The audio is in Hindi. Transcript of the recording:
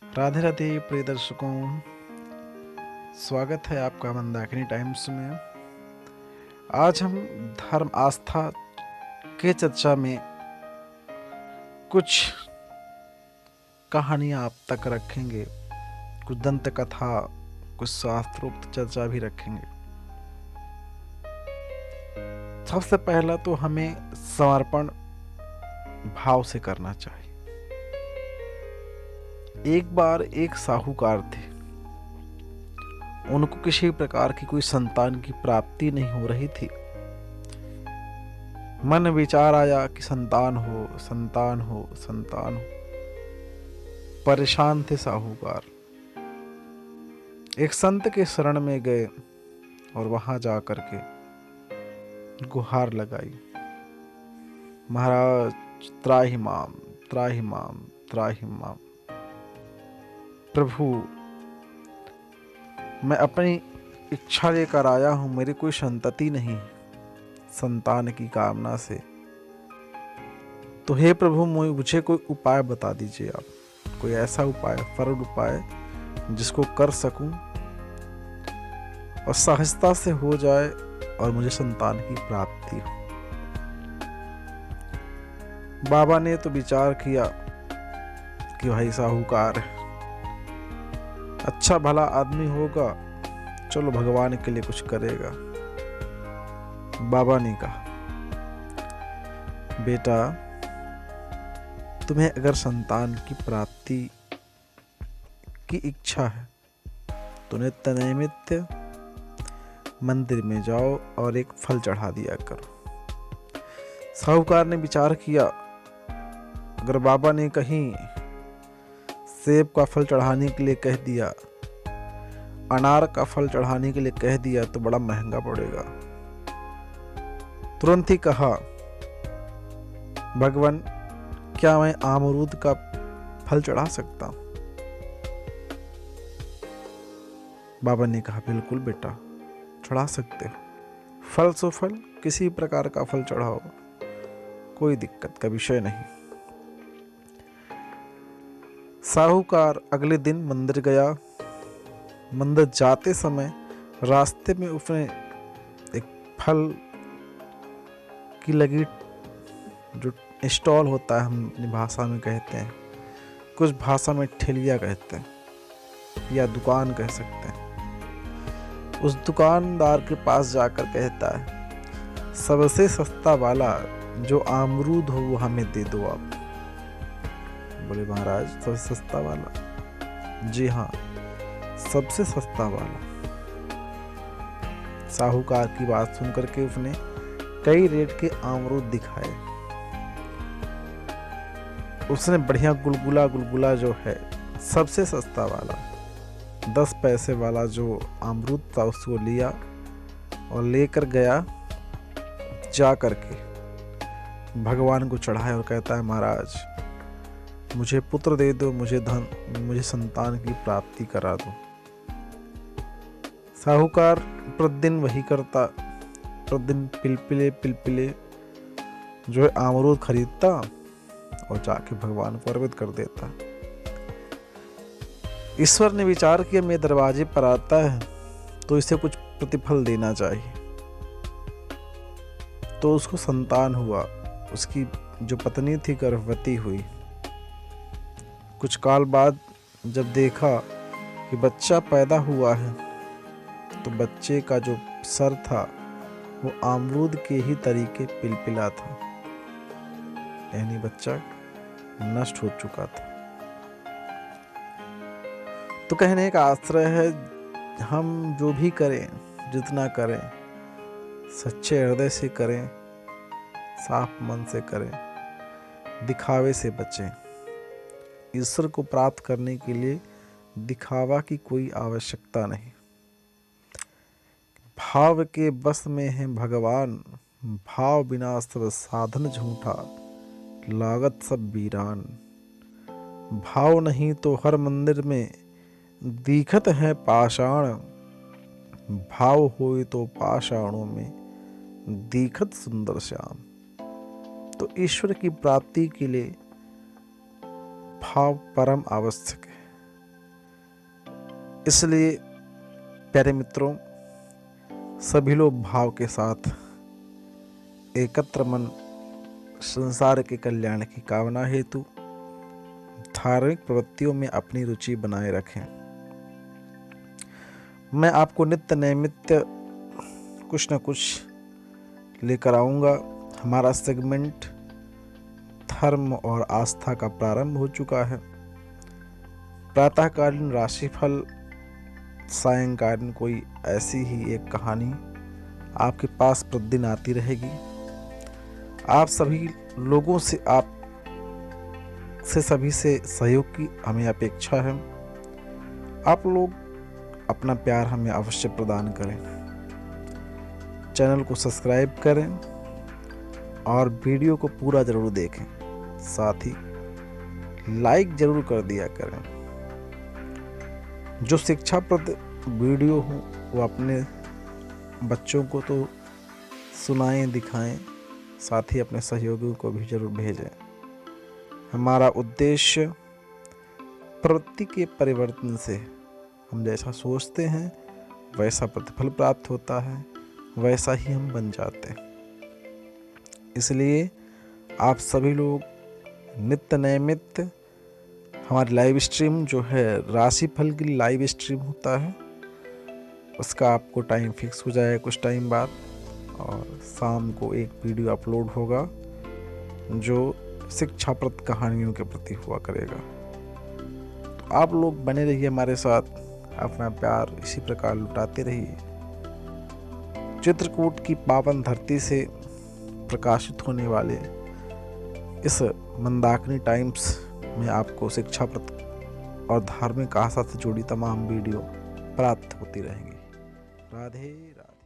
राधे राधे प्रिय दर्शकों, स्वागत है आपका मंदाकिनी टाइम्स में। आज हम धर्म आस्था के चर्चा में कुछ कहानियाँ आप तक रखेंगे, कुछ दंत कथा, कुछ शास्त्रोक्त चर्चा भी रखेंगे। सबसे पहला तो हमें समर्पण भाव से करना चाहिए। एक बार एक साहूकार थे, उनको किसी प्रकार की कोई संतान की प्राप्ति नहीं हो रही थी। मन विचार आया कि संतान हो, संतान हो, संतान हो। परेशान थे साहूकार। एक संत के शरण में गए और वहां जाकर के गुहार लगाई, महाराज त्राहिमाम, त्राहिमाम, त्राहिमाम। प्रभु, मैं अपनी इच्छा लेकर आया हूं, मेरी कोई संतति नहीं संतान की कामना से, तो हे प्रभु मुझे कोई उपाय बता दीजिए। आप कोई ऐसा उपाय, फरद उपाय जिसको कर सकूं और सहजता से हो जाए और मुझे संतान की प्राप्ति हो। बाबा ने तो विचार किया कि भाई साहूकार है, अच्छा भला आदमी होगा, चलो भगवान के लिए कुछ करेगा। बाबा ने कहा, बेटा तुम्हें अगर संतान की प्राप्ति की इच्छा है तो नित्य नैमित्य मंदिर में जाओ और एक फल चढ़ा दिया करो। साहूकार ने विचार किया, अगर बाबा ने कहीं सेब का फल चढ़ाने के लिए कह दिया, अनार का फल चढ़ाने के लिए कह दिया तो बड़ा महंगा पड़ेगा। तुरंत ही कहा, भगवान क्या मैं अमरूद का फल चढ़ा सकता हूं? बाबा ने कहा, बिल्कुल बेटा चढ़ा सकते हो, फल सो फल, किसी प्रकार का फल चढ़ाओ, कोई दिक्कत का विषय नहीं। साहूकार अगले दिन मंदिर गया। मंदिर जाते समय रास्ते में उसने एक फल की लगी जो स्टॉल होता है, हम अपनी भाषा में कहते हैं, कुछ भाषा में ठेलिया कहते हैं या दुकान कह सकते हैं। उस दुकानदार के पास जाकर कहता है, सबसे सस्ता वाला जो अमरूद हो वो हमें दे दो आप। बोले, महाराज सबसे सस्ता वाला? जी हाँ, सबसे सस्ता वाला। साहूकार की बात सुनकर के उसने कई रेट के अमरूद दिखाए। उसने बढ़िया गुलगुला जो है, सबसे सस्ता वाला 10 पैसे वाला जो अमरूद था उसको लिया और लेकर गया, जा करके भगवान को चढ़ाया और कहता है, महाराज मुझे पुत्र दे दो, मुझे धन, मुझे संतान की प्राप्ति करा दो। साहूकार प्रतिदिन वही करता, प्रतिदिन पिलपिले जो है अमरूद खरीदता और जाके भगवान को अर्पित कर देता। ईश्वर ने विचार किया, मेरे दरवाजे पर आता है तो इसे कुछ प्रतिफल देना चाहिए। तो उसको संतान हुआ, उसकी जो पत्नी थी गर्भवती हुई। कुछ काल बाद जब देखा कि बच्चा पैदा हुआ है तो बच्चे का जो सर था वो अमरूद के ही तरीके पिलपिला था, यानी बच्चा नष्ट हो चुका था। तो कहने का आश्रय है, हम जो भी करें, जितना करें, सच्चे हृदय से करें, साफ मन से करें, दिखावे से बचें। ईश्वर को प्राप्त करने के लिए दिखावा की कोई आवश्यकता नहीं। भाव के बस में है भगवान, भाव बिना सब साधन झूठा, लागत सब वीरान। भाव नहीं तो हर मंदिर में दिखत है पाषाण, भाव होए तो पाषाणों में दिखत सुंदर श्याम। तो ईश्वर की प्राप्ति के लिए भाव परम आवश्यक है। इसलिए प्यारे मित्रों, सभी लोग भाव के साथ एकत्र मन संसार के कल्याण की कामना हेतु धार्मिक प्रवृत्तियों में अपनी रुचि बनाए रखें। मैं आपको नित्य नैमित्य कुछ न कुछ लेकर आऊँगा। हमारा सेगमेंट धर्म और आस्था का प्रारंभ हो चुका है। प्रातःकालीन राशिफल, सायंकालीन कोई ऐसी ही एक कहानी आपके पास प्रतिदिन आती रहेगी। आप सभी लोगों से, सभी से सहयोग की हमें अपेक्षा है। आप लोग अपना प्यार हमें अवश्य प्रदान करें। चैनल को सब्सक्राइब करें और वीडियो को पूरा जरूर देखें। साथ ही लाइक जरूर कर दिया करें। जो शिक्षाप्रद वीडियो हो वो अपने बच्चों को तो सुनाएं, दिखाएं, साथ ही अपने सहयोगियों को भी जरूर भेजें। हमारा उद्देश्य प्रवृत्ति के परिवर्तन से हम जैसा सोचते हैं वैसा प्रतिफल प्राप्त होता है, वैसा ही हम बन जाते हैं। इसलिए आप सभी लोग नित्य नैमित्य हमारी लाइव स्ट्रीम जो है राशिफल की लाइव स्ट्रीम होता है, उसका आपको टाइम फिक्स हो जाएगा कुछ टाइम बाद, और शाम को एक वीडियो अपलोड होगा जो शिक्षाप्रद कहानियों के प्रति हुआ करेगा। तो आप लोग बने रहिए हमारे साथ, अपना प्यार इसी प्रकार लुटाते रहिए। चित्रकूट की पावन धरती से प्रकाशित होने वाले इस मंदाकिनी टाइम्स में आपको शिक्षाप्रद और धार्मिक आस्था से जुड़ी तमाम वीडियो प्राप्त होती रहेंगी। राधे राधे।